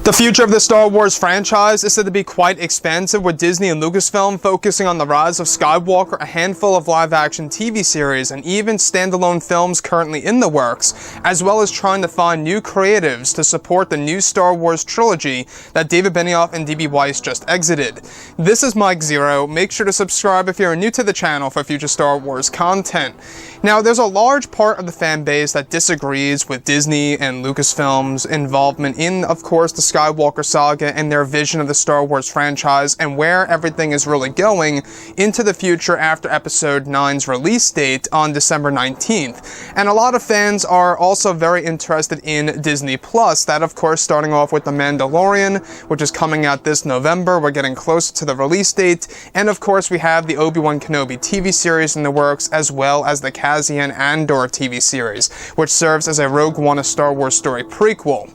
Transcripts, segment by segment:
The future of the Star Wars franchise is said to be quite expansive, with Disney and Lucasfilm focusing on the rise of Skywalker, a handful of live-action TV series, and even standalone films currently in the works, as well as trying to find new creatives to support the new Star Wars trilogy that David Benioff and D.B. Weiss just exited. This is Mike Zero. Make sure to subscribe if you're new to the channel for future Star Wars content. Now, there's a large part of the fan base that disagrees with Disney and Lucasfilm's involvement in, of course, the Skywalker saga and their vision of the Star Wars franchise and where everything is really going into the future after Episode 9's release date on December 19th. And a lot of fans are also very interested in Disney Plus, that of course starting off with The Mandalorian, which is coming out this November. We're getting closer to the release date. And of course we have the Obi-Wan Kenobi TV series in the works, as well as the Cassian Andor TV series, which serves as a Rogue One: A Star Wars Story prequel.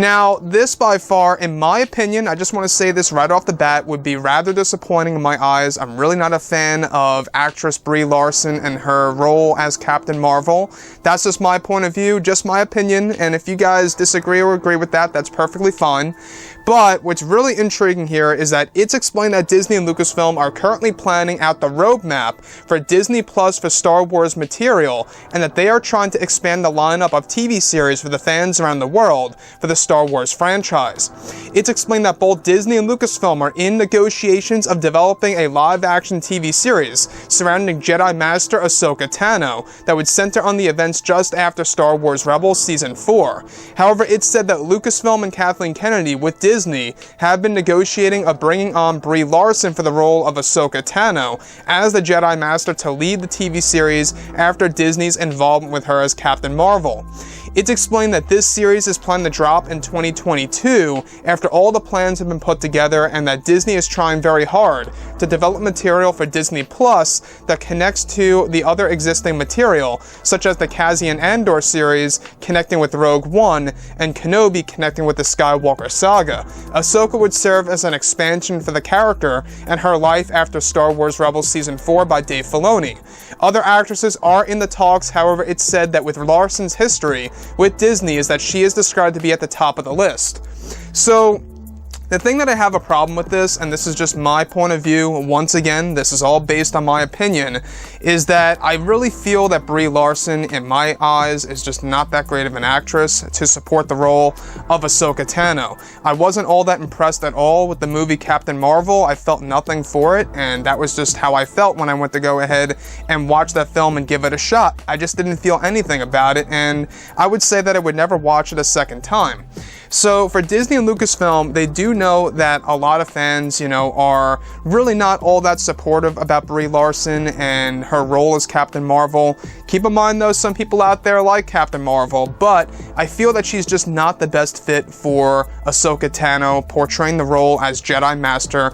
Now, this by far, in my opinion, I just want to say this right off the bat, would be rather disappointing in my eyes. I'm really not a fan of actress Brie Larson and her role as Captain Marvel. That's just my point of view, just my opinion, and if you guys disagree or agree with that, that's perfectly fine. But what's really intriguing here is that it's explained that Disney and Lucasfilm are currently planning out the roadmap for Disney Plus for Star Wars material, and that they are trying to expand the lineup of TV series for the fans around the world for the Star Wars franchise. It's explained that both Disney and Lucasfilm are in negotiations of developing a live-action TV series surrounding Jedi Master Ahsoka Tano that would center on the events just after Star Wars Rebels Season 4. However, it's said that Lucasfilm and Kathleen Kennedy with Disney have been negotiating of bringing on Brie Larson for the role of Ahsoka Tano as the Jedi Master to lead the TV series after Disney's involvement with her as Captain Marvel. It's explained that this series is planned to drop in 2022 after all the plans have been put together, and that Disney is trying very hard to develop material for Disney Plus that connects to the other existing material, such as the Cassian Andor series connecting with Rogue One and Kenobi connecting with the Skywalker saga. Ahsoka would serve as an expansion for the character and her life after Star Wars Rebels Season 4 by Dave Filoni. Other actresses are in the talks, however, it's said that with Larson's history with Disney is that she is described to be at the top of the list. So, the thing that I have a problem with this, and this is just my point of view, once again, this is all based on my opinion, is that I really feel that Brie Larson, in my eyes, is just not that great of an actress to support the role of Ahsoka Tano. I wasn't all that impressed at all with the movie Captain Marvel. I felt nothing for it, and that was just how I felt when I went to go ahead and watch that film and give it a shot. I just didn't feel anything about it, and I would say that I would never watch it a second time. So for Disney and Lucasfilm, they do know that a lot of fans, are really not all that supportive about Brie Larson and her role as Captain Marvel. Keep in mind though, some people out there like Captain Marvel, but I feel that she's just not the best fit for Ahsoka Tano, portraying the role as Jedi Master,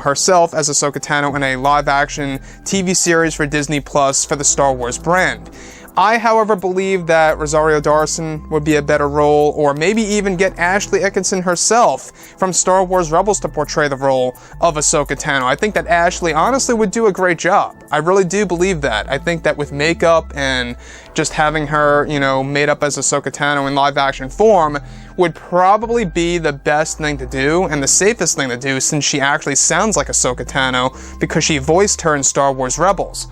herself as Ahsoka Tano in a live-action TV series for Disney Plus for the Star Wars brand. I, however, believe that Rosario Dawson would be a better role, or maybe even get Ashley Eckson herself from Star Wars Rebels to portray the role of Ahsoka Tano. I think that Ashley honestly would do a great job. I really do believe that. I think that with makeup and just having her, made up as Ahsoka Tano in live-action form would probably be the best thing to do and the safest thing to do, since she actually sounds like Ahsoka Tano because she voiced her in Star Wars Rebels.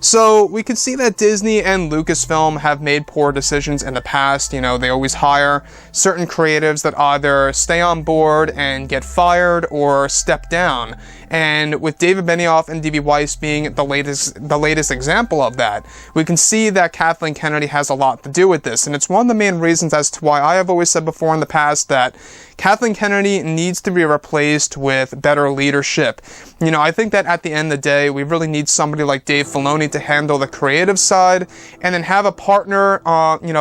So we can see that Disney and Lucasfilm have made poor decisions in the past. They always hire certain creatives that either stay on board and get fired or step down. And with David Benioff and D.B. Weiss being the latest example of that, we can see that Kathleen Kennedy has a lot to do with this. And it's one of the main reasons as to why I have always said before in the past that Kathleen Kennedy needs to be replaced with better leadership. I think that at the end of the day, we really need somebody like Dave Filoni to handle the creative side, and then have a partner,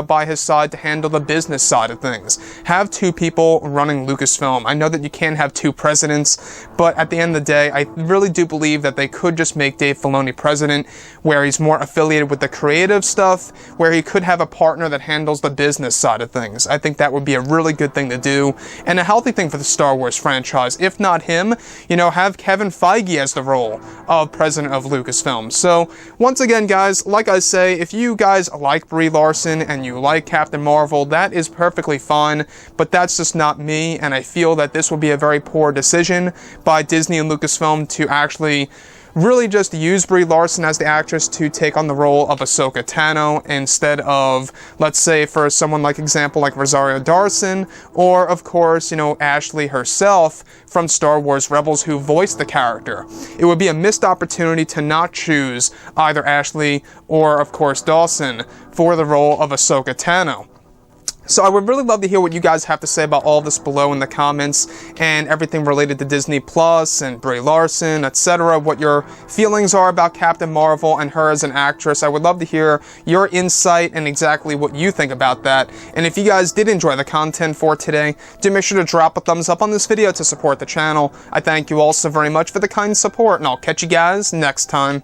by his side to handle the business side of things. Have two people running Lucasfilm. I know that you can't have two presidents, but at the end of the day, day, I really do believe that they could just make Dave Filoni president, where he's more affiliated with the creative stuff, where he could have a partner that handles the business side of things. I think that would be a really good thing to do, and a healthy thing for the Star Wars franchise. If not him, you know, have Kevin Feige as the role of president of Lucasfilm. So, once again, guys, like I say, if you guys like Brie Larson and you like Captain Marvel, that is perfectly fine, but that's just not me, and I feel that this would be a very poor decision by Disney and Lucasfilm to actually really just use Brie Larson as the actress to take on the role of Ahsoka Tano instead of, let's say, for someone like example like Rosario Dawson, or of course, you know, Ashley herself from Star Wars Rebels, who voiced the character. It would be a missed opportunity to not choose either Ashley or of course Dawson for the role of Ahsoka Tano. So I would really love to hear what you guys have to say about all this below in the comments, and everything related to Disney Plus and Brie Larson, etc. What your feelings are about Captain Marvel and her as an actress. I would love to hear your insight and exactly what you think about that. And if you guys did enjoy the content for today, do make sure to drop a thumbs up on this video to support the channel. I thank you all so very much for the kind support, and I'll catch you guys next time.